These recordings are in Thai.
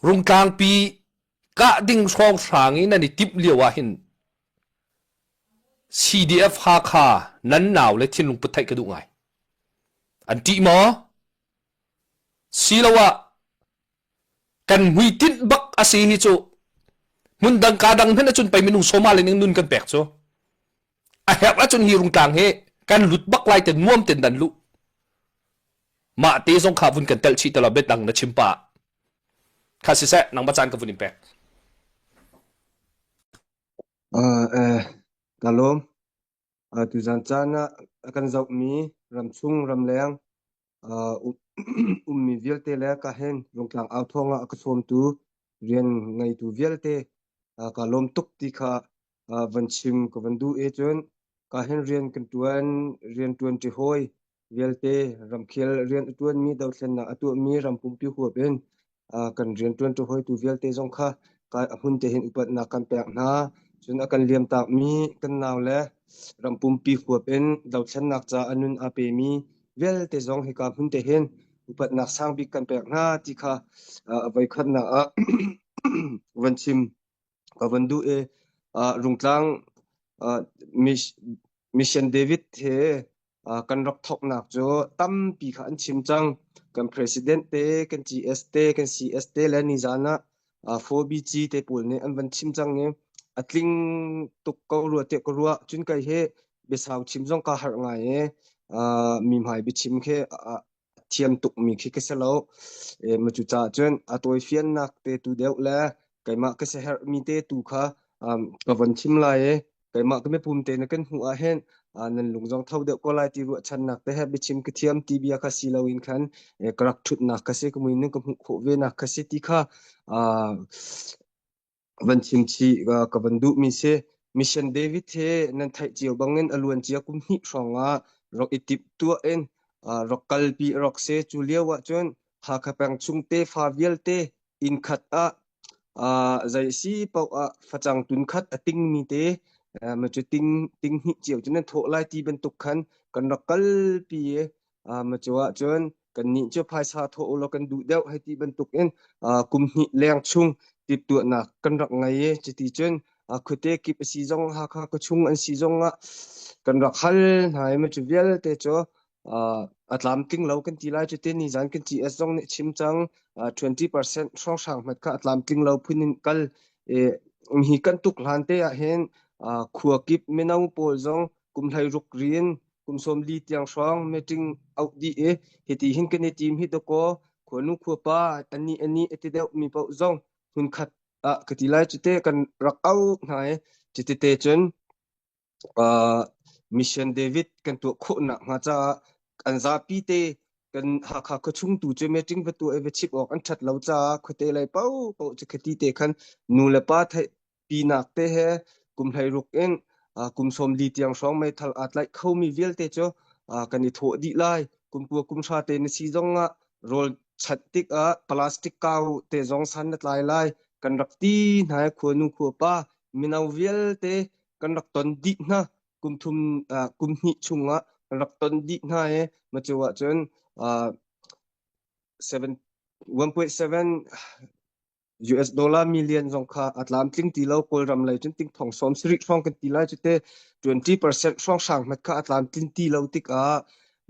รุงกลางปีกะดิ่งช่องสางนี้นั่นติบเลียวหิน CDF ฮาคานั้นหนาวและที่ลุงปุถัยกระดูไงอันที่หมอสิลาวะกันหุยตินบักอาศัยฮิโจมุนดังกาดังเห็นจนไปเมนูโซมาเลนึงนุนกันแปลกโจอาเหตุจนฮีรุงกลางเฮกันหลุดบักไล่แต่ง่วมเต็นดันลุมาเตะสงขาวุนกันเตลชีตลอดเบ็ดดังนะชิมปะข้าสิเสนังบัจจันกับวุนิมแปกกะลมตุจันจานะกันจอกมีรำชุงรำแรงมีเวลเตแลกะเห็นลงกลางเอาทองกะสมตูเรียนไงตูเวลเตกะลมตุกติคะวันชิมกะวันดูเอจนกะเห็นเรียนกันตวนเรียนตวนที่ห้อยเวลเตรำเคียลเรียนตวนมีดาวเซนนะตัวมีรำปุ่มปิหัวเป็นกันเรียนตวนที่ห้อยตูเวลเตจงค่ะกะหุ่นเตเห็นอุปนักกันแปลกนาจนอากันเลียมตากมีกันนาวและรำปุ่มปีหัวเป็นดาวเซนนักจะอนุนอาเปมีเวลเตจงให้กับหุ่นเตเห็นอุปนักสร้างบิกันแปลกนาที่ค่ะไว้ขันนะวันชิมกับวันดูรุงกลางมิชชันเดวิดเฮกันรักทอกนักโจตั้มปีขันชิมจังกันประธานเตกัน GS เตกัน CS เตและนิจานะ 4BG เตปูลเนี่ยอันวันชิมจังเนี่ยอัตลิงตุกกรัวเตกรัวจุนไกเฮเบสาวชิมจังกะหารไงมีหมายบิชิมเคเทียมตุกมีคิกเสลามาจุจ่าจนตัวเฟียนนักเตตูเดียวและไก่มาก็เสหมีเตตูค่ะกับวันชิมลายไก่มาก็ไม่ภูมิเตนกันหัวเห็นนั่นลุงจงเท่าเดียวก็ลายที่รัวชันนักแต่ให้บิชิมก็เทียมทีเบียคาสิลาวินคันกรักชุดนักก็เสกมือนึงกับหัวเวนักก็เสติค่ะวันชิมชีกับวันดูมีเซมิชชันเดวิดเฮนั่นไทยเจียวบังเงินอลวนเจียกุมหิสองรอกอิติบตัวรอกกัลปีรอกเซจูเลียวะจนหากแปงชุงเตฟาเวลเตอินคัดใจซีเปาฟจังตุนคัดติงมีเตมันจะติงหิเจียวจนนั้นโถไลตีบรรทุกคันกันรอกกัลปีมันจะว่าจนกันนี่จะพายสาโถโลกันดูเดียวให้ตีบรรทุกกุมหิแรงชุงติดตัวหนักกันรักไงจะตีจนคือเตกิปซีจงหากก็ชุงอันซีจงกันรักฮัลหายมันจะเวลเตจอัตลามติงเรากันทีไรจะเตนี่จันกัน GS จงเนี่ยชิมจัง20% ช่องช่างมันก็อัตลามติงเราพูนินกัลมีกันตุกหลานเตะเห็นขัวกิบไม่น่าโปลจงกุมไทยรุกเรียนกุมสมลีเตียงช่องไม่จึงเอาดีเหตุหินกันในทีมฮิตโกขัวนุขัวป้าอันนี้เอติเดียวมีเปาจงหุ่นขัดกติไลจุเตกันรักเอาไหนจุเตจนมิชชันเดวิดกันตัวโคหนักมาจากอันซาปีเตกันหากก็ชุ่งตู่จะไม่จริงประตูเอเวชิปออกอันชัดเราจะคุเตเลยเป้าจะคติเตคันนูเลป้าไทยปีนักเตะกุมไทยรุกกุมสมลีเตียงช่องไม่ทัลอัดไลเขามีเวลเตจกันนี่โถดีไลกุมปัวกุมชาเตนซีจงโรลชัดติกพลาสติกเก่าเตจงสันนัดไลกันรักตีนายขัวนูขัวป้ามินาเวลเตกันรักตนดินะกุมทุมกุมหิชุงรักตนดินะมาจวะจน1.7 US dollar million จงค่าอัตลามติงตีเรากอลรำเลยจนติงทองสมสริช่องกันตีไลจุเต 20% ช่องช่างมันค่าอัตลามติงตีเราติก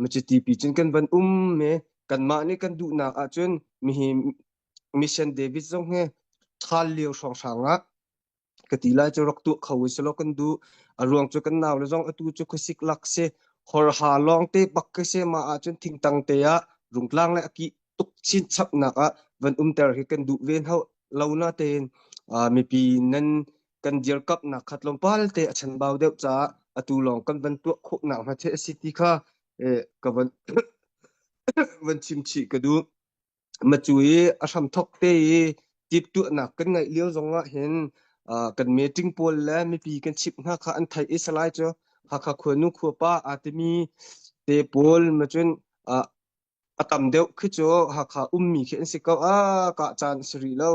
มันจะตีปีจนกันวันเมกันมานี่กันดูนักจนมีมิชชันเดวิดจงเฮทัลเลียวช่องช่างกติไลจะรักตัวเขาวิสโลกันดูรวงจุกันนาวแล้วจงตัวจุกสิกลักเซหอหาลองเตปักเซมาจนทิ้งตังเตะรุงกลางและกีตุกชินชับนักวันเตอร์กันดูเวนเขาเราหน้าเตนมีปีนั้นกันเดียร์กับนักขัดลมพาลเตะฉันบ่าวเดียวจ้าตูลองกันวันตัวโคหนักมาเทสิติค่ะกับวันชิมชีก็ดูมาจุยอาชัมทอกเตะจิบตัวหนักกันไงเลี้ยวจงเห็นกันเมติงโพลและมีปีกันชิบห้าค่ะอันไทยอิสราเอลจ้ะหากขวนุขัวป้าอาจจะมีเตะโพลมาจนตำเดียวคือจ้ะหากมีเขียนสิกากะจานสรีแล้ว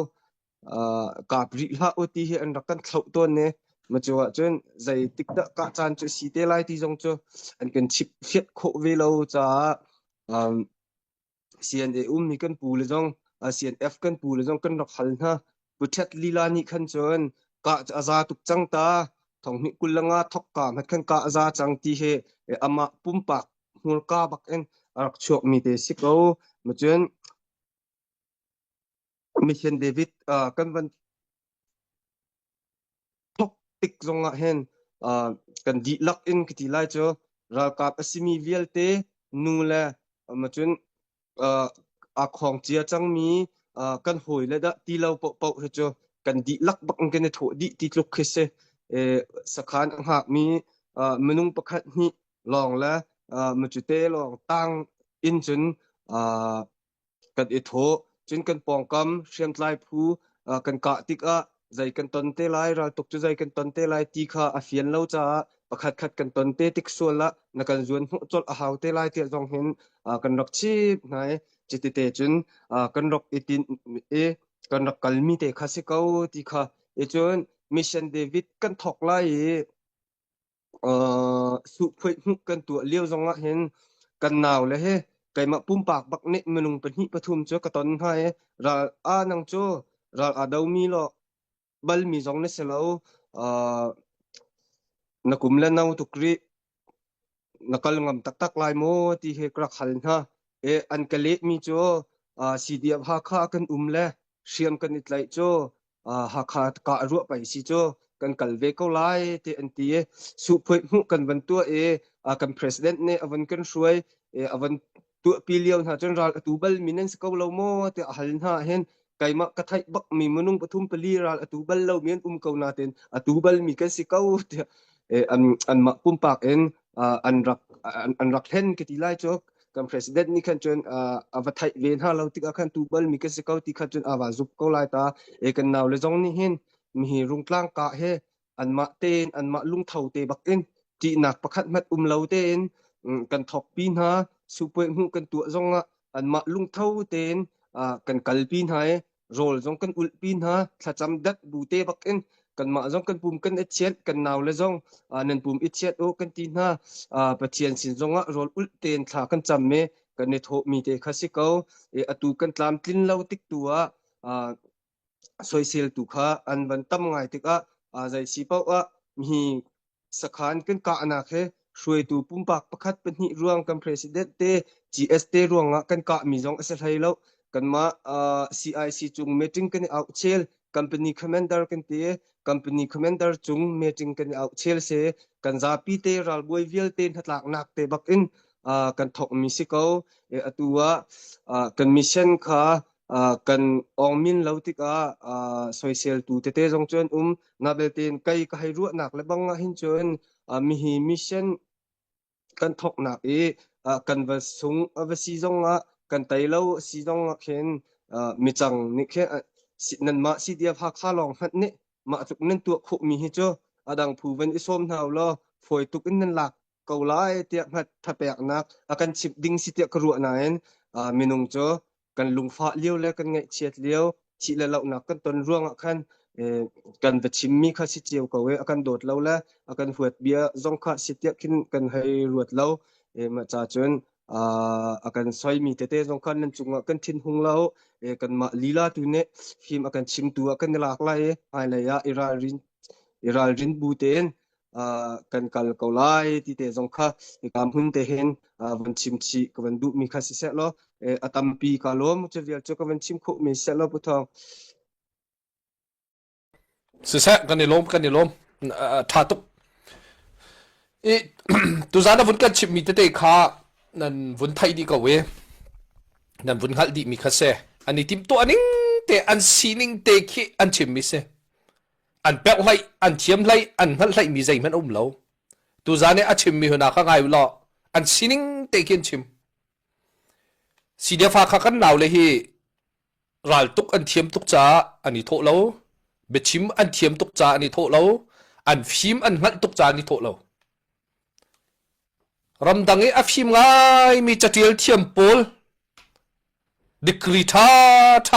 กาบริลาอุติเห็นรักกันเท่าตัวเนี่ยมาจ้ะจนใจติดกะจานจะสีเตลัยที่จงจ้ะอันกันชิบเฟียดโคเวลจ้ะCNA มีกันปูเลยจง CNF กันปูเลยจงกันรักหันฮะบุตรลีลานี่ขันจนกะอาซาตุกจังตาทองนิกุลงาทอกกามขันกะอาซาจังตีเฮอามาปุ่มปากมูลกาบักเอ็นรักชวกมีเตสิกเอามาจนมิเชนเดวิดกันวันทอกติกจงเห็นกันดีลักอินกติไลโจรักกับสิมีเวลเตนูแลมาจนอาของเจียจังมีกันหอยและดะตีเราเปาๆเจอกันดีลักบักกันในโถดีติลุกเคเซสักขันหากมีมนุงประคัดนี้ลองและมาจุเตลองตั้งอินจนกันโถจนกันปองกำเชียมไลผู้กันกะติกใจกันตนเตไลเราตกใจกันตนเตไลตีขาอาเฟียนเราจะประคัดขัดกันตนเตติกส่วนละนักกันจวนหุจดอาหาวเตไลเตียจงเห็นกันรักชีพไหนจิตเตจนกันรักอิตินกันรักกัลมีเตคาสิเกาติขาจนมิชชันเดวิดกันถกไลสุพยหุกันตัวเลี้ยวจงเห็นกันหนาวเลยเฮไก่มาปุ่มปากบักเน็ตมนุงเป็นหิปทุมเจอกระตนให้รานังโจราดาวมีโลบัลมีจงเนสเลานักกุมเลนาวตุกรีนักลงมตักลายโมที่เฮกรักหันฮะอันกะเลมีโจสีเดียบหาคากันเลเชียมกันอิตไลโจหาคากะรัวไปสิโจกันกัลเวกไลเตอันตีสุพยหุกันวันตัวกันประธานเนอวันกันช่วยอวันตัวปีเลียวหาจนราตูบัลมินันสกาวลโมเตหันฮะเห็นไก่มากระไทบักมีมนุงปทุมปลีราตูบัลเราเมียนกาวนาเตนตูบัลมีกันสิกาวเตอันมาปุ่มปากอันรักเห็นกติไลจกกันประธานนี่ขันจนวัไทเวนฮาเราติกขันตูบัลมีกันสิกาวติขันจนวาซุปกาวไลตากันนาวเลจงนี่เห็นมีรุงกลางกะเฮอันมาเตนอันมาลุงเท่าเตบักเอ็นจีนักประคัดมัดเราเตนกันทอกปีนฮะสุเปหูกันตัวจงอันมาลุงเท่าเตนกันกัลปีนหายโรลจงกันอุลปีนฮะถ้าจำดัดบูเตบักเอ็นกันมาจงกันปุ่มกันเอเชียกันนาวเลยจงนั่นปุ่มเอเชียโอกันตีนฮะปะเทียนสินจงโรลอุลเตนถ้ากันจำเมกันในโถมีเตคาสิเกาอตูกันตามตินเราติกตัวสวยเซลตุค่ะอันวันตั้มไงติกใจสิเป้ามีสักขันกันกะนักเฮช่วยตูปุ่มปากประคัดเป็นหิรวงกันประธานเต GST รวงกันกะมีจงเอสไลแล้วกันมาCIC จุงเมติงกันเอาเชล company commander กันเต company commander จุงเมติงกันเอาเชลเซกันซาปีเตรัลบวยเวลเตนหัดหลักนักเตบักอินกันถกมิสิเกาตัวกันมิชชั่นค่ะกันองมินเลาติกโซเชียลตูเตจงจนนาเบลเตนไกก็ให้รู้หนักและบังหินจนมีมิชชั่นกันถกหนักกันวสุงวสีจงกันไตเลาสีจงเข็นมิจังนี่แค่นันมาสิเดียพักข้าลองหัดนี่มาจุกนั่นตัวขุมีหิจดังผู้เป็นอิสมเท่าล้อฝอยตุกอินนั่นหลักเกาไล่เตียหัดทับแปกนักกันชิบดิ้งสิเตียกรัวนั่นมินงโจกันลุงฟ้าเลี้ยวแล้วกันไงเฉียดเลี้ยวชีแล้วเราหนักกันตนร่วงคันกันไปชิมมีข้าสิเจียวก็เวกันโดดเราแล้วกันหวดเบียจงข้าสิเตียขึ้นกันให้รวดเรามาจ่าจนกันซอยมีเตจงคันนั่นจุงกันทิ้นหงเรากันมาลีลาตัวเนี่ยฟิล์มกันชิมตัวกันหลากหลายอะไรอิราลินบูเตนกันกัลเกาไลที่เตจงข้าการหุ่นเตเห็นวันชิมชีกันดูมีข้าสิเสร็จแล้วตัมปีกาลมจะเวียจกันวันชิมคุมีเสร็จแล้วพุทธสิเสกันในลมท่าตุตุจานวันกันชิมมีเตข้านั่นวันไทยดีกว่าเวนั่นวันฮัลดีมีข้าเสอันนี้ทีมตัวนิ่งเตอันซีนิ่งเตคิอันชิมมิเสอันเปกไลอันเทียมไลอันฮัลไลมีใจมันเราตุจานเนี่ยอันชิมมีหัวหน้าข้างไงวะล่ะอันซีนิ่งเตคินชิมสีเดียฟ้าข้ากันหนาวเลยฮีรัลตุกอันเทียมตุกจ้าอันนี้โถเราเบชิมอันเทียมตุกจ้าอันนี้โถเราอันฟิมอันงัดตุกจ้าอันนี้โถเรารำดังไอ้อฟิมไงมีจัดเทียลเทียมปูลดิกรีท่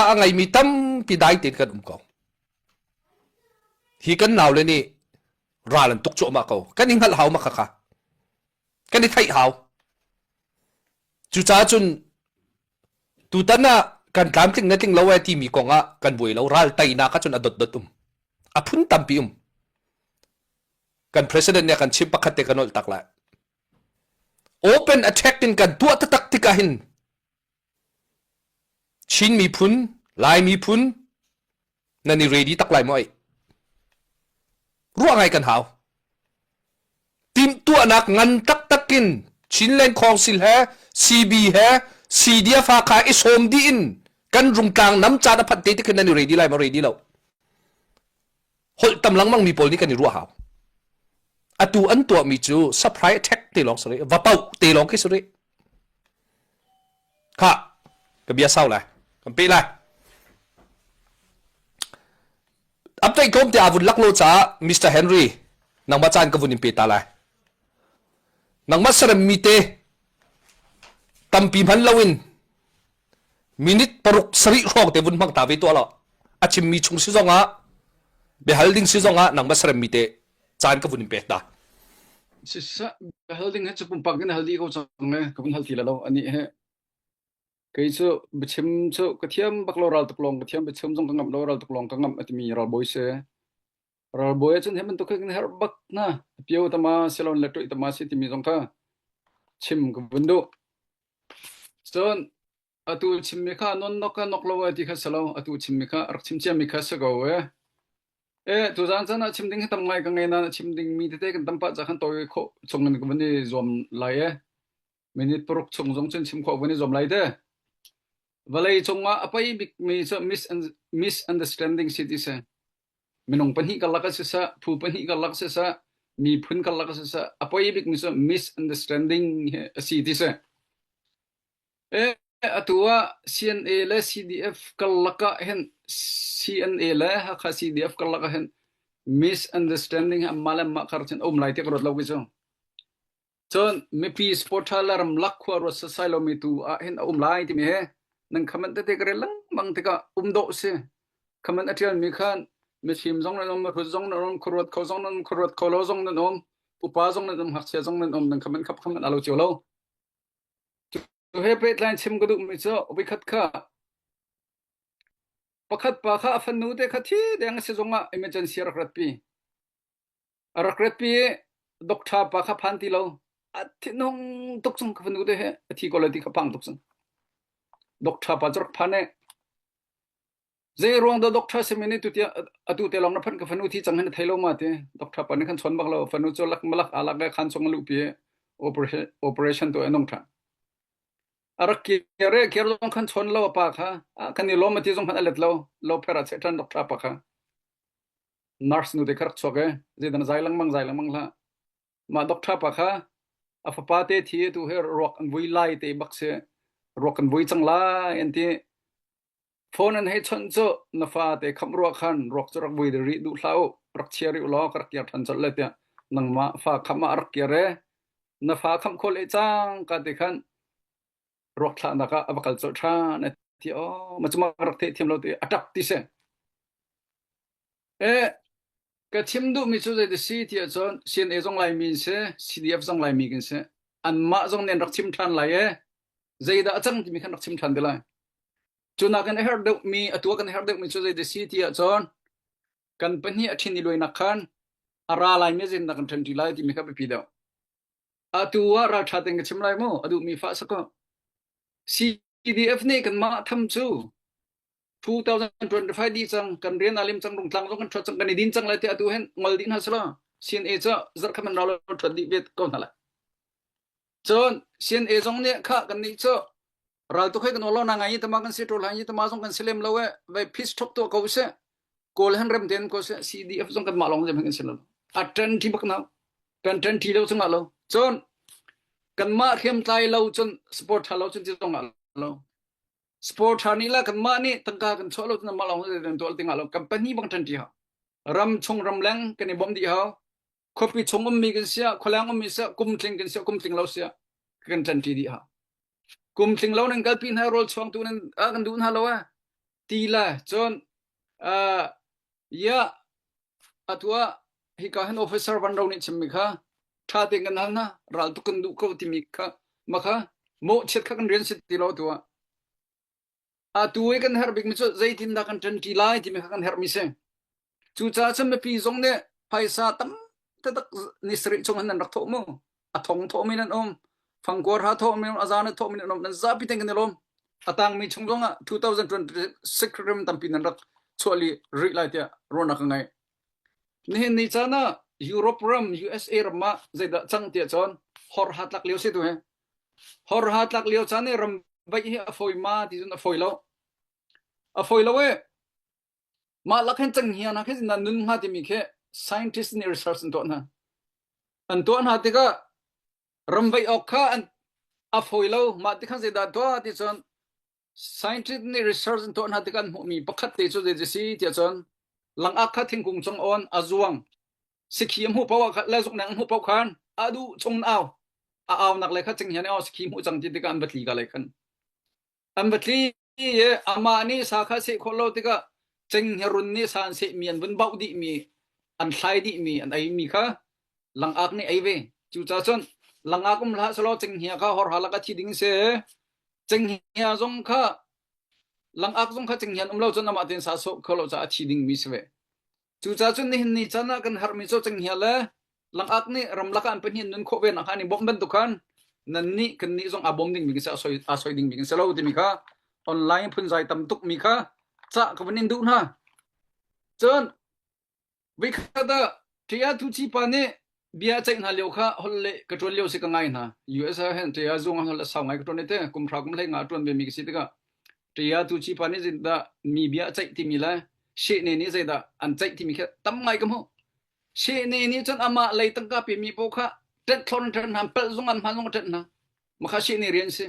าไงมีตั้มปีได้เต็นกันกองฮีกันหนาวเลยนี่รัลตุกโจมาเขากันยิงหัลหาวมาค่ะกันนี่ไทยหาวจู่จ้าจุนตูตันน่ะ กันตามจริงนะจริงเราไอ้ที่มีกองอ่ะกันบุยเรารัลไตนาก็จนอดดอพุนตัมปีกัน president เนี่ยกันชิมปักขัดเตกันนอลตักละ open attack din kan tua tatak tikahin chin mi phun lai mi phun nani ready tak lai moi ruang ai kan hau tim tua nak ngan tak takin chin len khong sil ha cb ha cdf ha kha isom di in kan rung kang nam cha da phat te ti kan nani ready lai ma ready lo hol tam lang mang mi pol ni kan ni ru hau atu an tua mi chu surprise attack te long sore va pau te long ki sore kha ka bia sau lai kan pe lai update kom te avun laklo cha Mr Henry nang machan ka vunin pe ta lai nang masaram mi te tampi man lawin minute paruk sari rok te vun mang ta ve to lo achim mi chung si zonga be halding si zonga nang masaram mi te chan ka vunin pe ta sisa halding ha chupum pagin haldi ko change kabun halti la lo ani he kai chu bichim chu kathiam bakloral tuklong kathiam bichim jong kangam loral tuklong kangam atmi ral boy se ral boy chen hemen to kin her bak na pio tama selon leto itama si timi jong ka chim kabundu son atu chimmika non nokka noklowa ti kha salo atu chimmika rak chimchia mi kha sagawe tu zan zan chimding tam ngai ka ngai na chimding mi te kan tampa cha khan toy kho chongan ko bani zom lai minute prok chung jong chen chim kho bani zom lai de valai chonga apai big mi so misunderstanding city se minong panhi ka laka se sa phu panhi ka lak se sa mi phun ka lak se sa apai big mi so misunderstanding city se atua CNA le CDF ka laka hen CNA le ha kha CDF ka laka hen misunderstanding malam makarchen lai te krot lawi so chon me pi sportalam lakwa ro sa sailomi tu a hen lai ti me he nang khaman te kare lang mang te ka do se khaman atial mi khan me chim jong na nom ru jong na nom krot kho jong na krot kho lo jong na nom upa jong na nom hak se jong na nom nang khaman khap khaman alo cholo to he pet line chim gadu mi cho wi khat kha pakhat pa kha afan nu te khathi deng se jonga emergency rakrat pi doctor pa kha phan ti lo athinong tok chung ka nu te he athi quality kha pang tok chung doctor pa jor phane ze rong da doctor se minute tu atu te long na phan ka phanu thi chang hen thailo ma te doctor pa ne khan chon bak lo phanu cho lak malak alak ga khan chong lu pi operation to enong tha arak kere kerong khan chon lo pa kha kani lo mati jong khan alet lo phera chetan doctor pa kha nurse nu de kar choge je dan zailang mang la ma doctor pa kha afa pa te thi tu her rock and vui lai te bak se rock and vui chang la enti phone an he chon cho na fa te kham ro khan rock chorak vui de ri du hlau rak cheri lo kar kya than chal le te nang ma fa khama ar kere na fa kham khol e chang ka te khan rock tha na ka abakal cho tha na ti ma chuma rak the thiam lo te atak ti se ka thim du mi chu de si ti chon sin e jong lai min se CDF jong lai mi kin se an ma jong nen rak chim than lai zeida achang ti mi khan rak chim than de lai chuna kan her de mi atua kan her de mi chu de si ti chon kan pani athin ni loina khan ara lai me jin na kan than ti lai ti mi kha pi da atua ra tha teng chim lai mo adu mi fa sa ko CDF ni kan ma tham chu 2025 di chang kan rian alim chang rung tlang kan thot chang kan din chang lai te atu hen ngol din hasla CNA cha zar khaman nalo thot di bet ko nala chon CNA jong ne kha kan ni cho ral to khai kan lo na ngai tama kan se tol hai tama jong kan selem lo we pis thok to ko se kol han rem den ko se CDF jong kan ma long je kan selem atan ti bak na kan tan ti lo chang lo chon kan ma khem tai lo chon sport halo chon ti jong lo sport hanila kan ma ni tangka kan cholo na malong den tol ting alo company bang tan ti ha ram chung ram lang kan bom di ha khopi chungum mi kan sia kholang mi sa kum tling kan sia kum tling lo sia kan tan ti di ha kum tling lo nang galpin ha rol chong tu nan kan dun ha lo ti la chon ya atwa hi ka han officer ban ro ni chimmi kha tha ting kan na ral tu kan du ko ti mi kha ma kha mo chet kha kan rian sit ti lo tu tuwe kan her big miso zaitin da kan tan tilai ti me kan her mise chu cha cham me pi zong ne paisa tam ta tak ni sri chong han rak tho mo athong tho mi nan phangkor ha tho mi azan tho mi nan za pi teng ne lom atang mi chung zonga 2026 rim tam pin rak choli ri lai tia rona ka ngai ni chana Europe ram USA ram ma zaida chang tia chon hor hat lak leo se tu he hor hat lak leo chane ram bai hi afoi ma ti zon afoi lo we ma lak hen chang hian ha khe na nun ha ti mi khe scientist ni research to na an to na ti ka ram bai ok kha an afoi lo ma ti khan zaida to ti chon scientist ni research to na ti kan mi pakhat te chu je si ti chon lang ak kha thing kung chong on azuang sikhiam hu pawa la zuk nang hu paw khan adu chong aw aw nak le kha ching hian aw sikhi mu chang ti ti kan batli ga le khan am batli ye amani sa kha se kholo ti ka ching herun ni san se mian bun bau di mi an thlai di mi an ai mi kha lang ak ni ai ve chu cha chon lang akum la solo ching hia kha hor hala ka thi ding se ching hia zong kha lang ak zong kha ching hian lo chon ama tin sa so kholo cha thi ding mi se chu cha chun ni chana kan har mi so ching hia la lang ak ni ram la kan pen hin nun kho ve na kha ni bom ban tu khan nan ni kan ni zong abom ding mi sa soi ding mi sa lo ti mi kha online phun zai tam tuk mi kha cha ka banin du na chon we kha da tia tu chi pa ne bia chai na leo kha holle ka tol leo se ka ngai na US hen tia zong hol sa ngai ka ton ne te kum thra kum le nga ton be mi ki si te ka tia tu chi pa ne jin da mi bia chai ti mi la she ne ni zai da an chai ti mi kha tam ngai kam ho she ne ni chon ama lai tang ka pe mi po kha tet thon thon ham pel zong an han zong tet na ma kha she ne rian se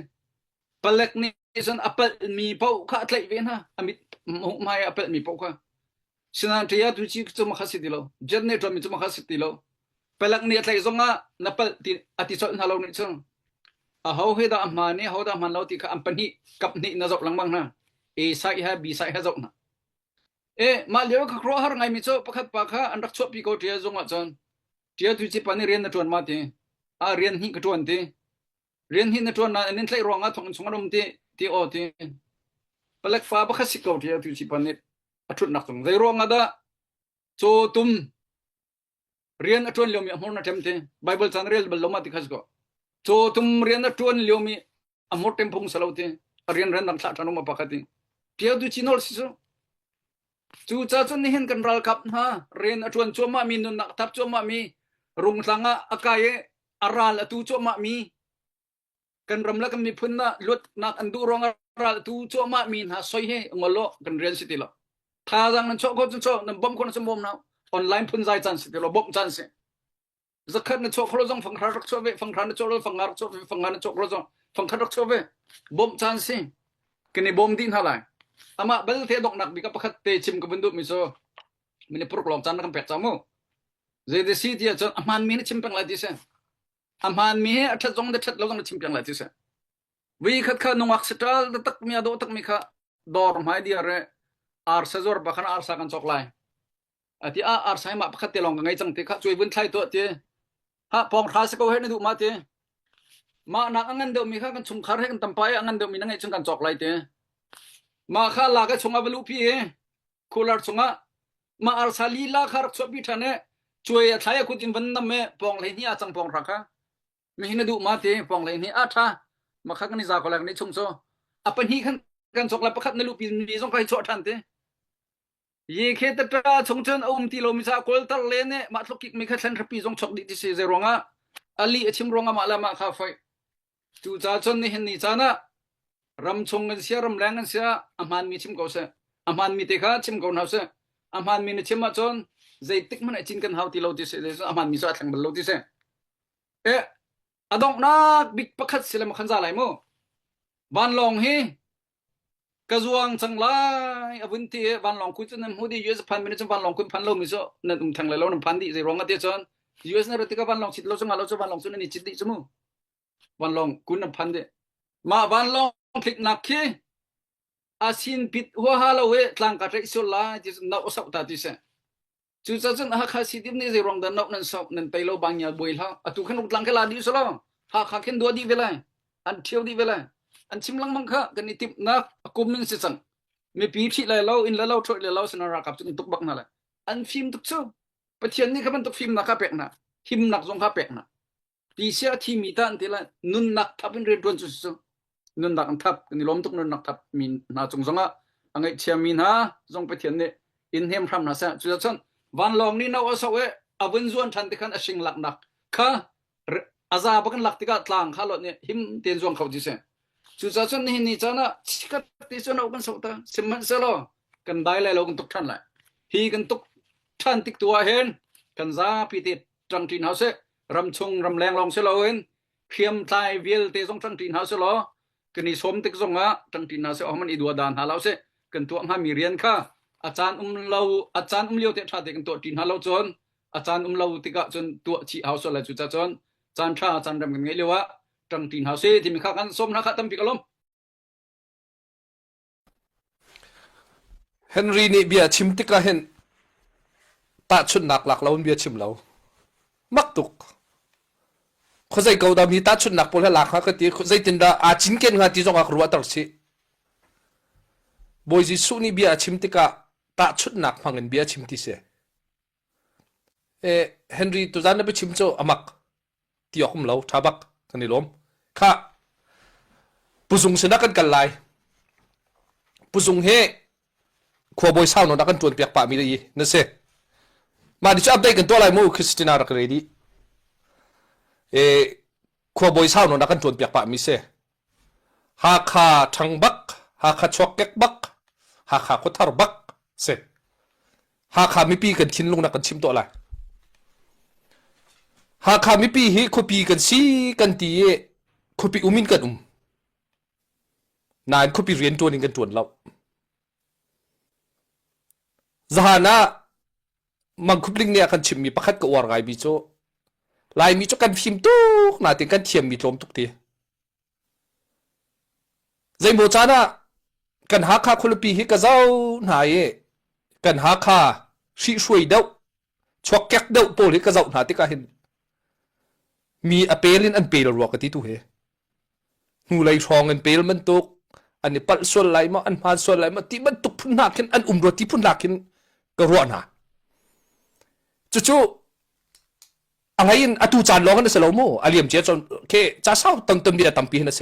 palek ni chon apel mi po kha tlai ve na amit mai apel mi po kha sina tia tu chi chu ma kha si ti lo jet ne to mi chu ma kha si ti lo palak ni tlai zonga na pal ti ati chon na lo ni chung a ho he da ma ne ho da man lo ti kha am pan hi kap ni na zok lang bang na a sai ha b sai ha zok na ma leo ka kro har ngai mi cho pakhat pa kha an rak chop pi ko tia zonga chon tia tu chi pa ni rian na ton ma ti a rian hi ka ton ti rian hi na ton na nin tlai ronga thong chung rom ti o ti palak fa ba kha si ko tia tu chi pa ni athut nak chung zai ronga da cho tum rian atron leo mi amor na temte bible chan rel bal loma ti khas ko cho tum rian atron leo mi amor tem phung salote rian ran dang tha thanu ma pakati tia du chinol si so chu cha chon ni hen kan ral kap na rian atron choma mi nun nak thap choma mi rung tlanga akaye aral atu choma mi kan ramla kan mi phunna lut nak andu rong aral tu choma mi ha soi he ngolo kan rian si ti lo tha jang nan cho ko cho nan bom ko na som bom na online phun zai chan se lo bom chan se zakhat na chok khlo jong phang khar rak chobe phang khan chok lo phang ngar chok phang ngan chok lo jong phang khat rak chobe bom chan se kini bom din halai ama bal the dok nak bi ka pakhat te chim ka bundu mi so mini prok lom chan kan pek chamu je de si dia chon aman mi ni chim pang la di se aman mi he athat jong de that lo jong chim pang la di se wi khat kha nongak setral tak mi ado tak mi kha dor mai dia re ar sajor bakhan ar sa kan chok lai ati ar sai ma pakhat te long ngai chang te kha chui bun thlai to te ha pong kha se ko he na du ma te ma na angan de mi kha kan chung khar he kan tampai angan de mi na ngai chung kan chok lai te ma kha la ka chunga belu pi he kular chunga ma ar sali la khar chopi thane chui thlai ku tin ban nam me pong le ni a chang pong rakha mi hin du ma te pong le ni a tha ma kha kan ni za ko la ni chung so apan hi kan chok la pakhat na lu pi ni jong kai cho than te ye khe ta tra chung chen ti lo mi sa kol tar le ne ma thlok ki mi kha thlan rapi jong chok di ti se ze ronga ali achim ronga ma la ma kha fai chu cha chon ni hin ni chana ram chung ngan sia ram lang ngan sia aman mi chim ko se aman mi te kha chim ko na se aman mi ne chim ma chon zai tik man chin kan hau ti lo ti se aman mi sa thlang bal lo ti se adong na big pakhat sila ma khan za lai mo ban long hi kazuang changlai abunti ban long ku chen hudi US phan min chen ban long ku phan lo mi so na tum thang lai lo nam phan di je rong ate chon US na rati ka ban long chit lo chang lo cho ban long chun ni chit di chumu ban long kun nam phan de ma ban long phik nak khi asin pit ho ha lo we tlang ka tre so la ji na osau ta ti se chu cha chen ha kha si dim ni je rong da nok nan so nan tai lo bang ya boi la atu khan tlang ka la di so lo ha kha khen do di velai an thieu di velai อันชิมลังมังคะกันนี่ติบนักกุมมินสิสังมีปีที่เลยเราอินแล้วเราช่วยเราสนารักกับจนตุกบักนั่นแหละอันฟิล์มตุกสู้ประเทศนี้เขามันตุกฟิล์มนักเป็กนะฟิล์มนักสงคาเป็กนะดีเสียที่มีตันที่ละนุนนักทับเป็นเรียนดวนสู้นุนนักทับกันนี่ล้มตุกนุนนักทับมีนาจงสงะอังไงเชียมีนะจงประเทศนี้อินเฮมพรำนะเสียจุดนั้นวันลองนี่เราเอาสวยอเวนจวนทันที่กันชิงหลักนักค่ะอาซาบักันหลักที่กันทางข้าหลอดเนี่ยหิมเตียนจวงเขาดิเสียจุดนั้นนี่จานะชิกัดที่จวนเอากันสุดท้ายสิมันเสร็จแล้วกันได้เลยเรากันตุกทันเลยฮีกันตุกทันติกตัวเห็นกันซาพิติจังทินเฮาเสรำชงรำแรงลองเสลเห็นเพียมทายเวลเตจงจังทินเฮาเสลกันนี่สมติกจงอ่ะจังทินเฮาเสเอามันอีดัวดานหาเราเสกันตัวหามีเรียนค่ะอาจารย์เราอาจารย์เลี้ยวเตชาเตกันตัวทินหาเราจนอาจารย์เราติกะจนตัวชีเฮาเสลจุดจนอาจารย์ชาอาจารย์ดำกันไงเรียวะจังทินเฮาเสที่มีค่ากันสมนะค่ะตั้มปิกลมเฮนรี่นี่เบียชิมติกะเห็นตาชุดหนักหลักเราเบียชิมเรามักตุกเขาใจเกาดามีตาชุดหนักพอแล้วหลักฮะก็ตีเขาใจตินดาอาจินเกนงานที่จงอักรัวตัดสิบอยจิสุนี่เบียชิมติกะตาชุดหนักพังเงินเบียชิมติเสเฮนรี่ตัวจานนั้นไปชิมโจอามักที่ออกมเราทับักกันนี่ล้มค่ะผู้สูงชนะกันไล่ผู้สูงเฮขวบอยสาวนนักกันจวนเปียกปะมีดีนั่นเสมาดิฉันอัปเดตกันตัวอะไรมู่คริสตินารักเรดีขวบอยสาวนนักกันจวนเปียกปะมีเสหาขาทังบักหาขาชวกเก็กบักหาขาขดทารบักเสหาขาไม่ปีกันชินลงนักกันชิมตัวอะไรหาขาไม่ปีเฮขปีกันซีกันตีขปีอุมินกันนายขปีเรียนตัวนึงกันจวนเราจานะมังคุบลิงเนี่ยกันชิมมีประคัดกับวารไงบิโจลายมีโจกันฟิล์มตุกนาติกันเทียมมีลมตุกทีใจโมจานะกันหาค่าคนละปีให้กระเจ้าหนายกันหาค่าชีช่วยเดาชวกแก๊กเดาโปลิกระเจ้าหนาติกาเห็นมีอเปลินอันเปลรัวกันที่ตัวเฮหูไหลทองอันเปลมันตุกอันนี้ปัดส่วนไหลมาอันพานส่วนไหลมาที่มันตุกพุ่นหนักขึ้นอันรถที่พุ่นหนักขึ้นก็รัวหนาจู่ๆอะไรอินอตูจานร้องกันเสลโมอาเลียมเจ้าจนเคจ้าสาวตั้งเต็มเดียตั้มปีนั่นเส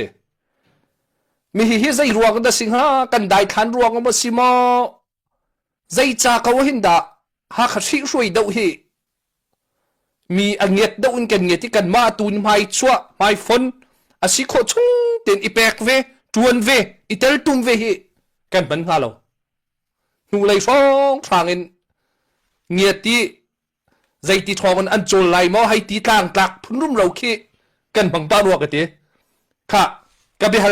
มีเฮียใจรัวกันแต่สิงหากันได้ทันรัวกันมาสิมาใจจ้าเขาเห็นด่าหากเขาช่วยเดาเฮมีอันเงียดเดาอินกันเงียดที่กันมาตูนไม่ชัวไม่ฝนอาศิโคชงเต็นอีแปกเวจวนเวอีเตลตุมเวเฮกันบันฮาโลนูเลยฟ้องทางอินเงียดที่ใจที่ทองอันโจลไลมอให้ตีทางกลักพุ่นรุ่มเราขี้กันบังบ้านรัวกันเตะค่ะกับไปหา